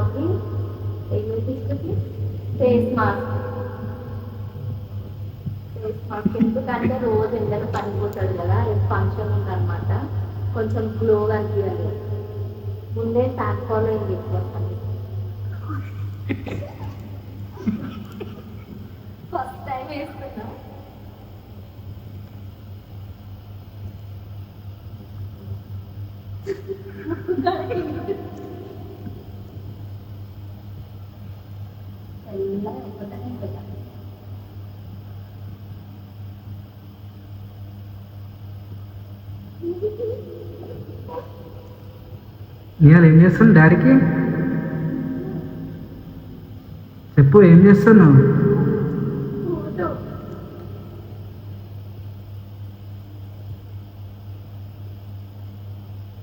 బాబుకి ఏమి తీసుకుంటే ఫేస్ మాస్క్. ఫేస్ మాస్క్ ఎందుకంటే రోజు ఎండలో పనిపోతాడు కదా, రేపు ఫంక్షన్ ఉందన్నమాట, కొంచెం గ్లోగా అనిపించాలి. ముందే ఫ్యాన్ ఫాలోయింగ్ ఎక్కువ వస్తుంది. ఫస్ట్ టైం వేస్తున్నా. ಎಲ್ಲ అయిపోతానే కదా. ఇవాళ ఏం చేస్తాను డాడీకి చెప్పు, ఏం చేస్తాను?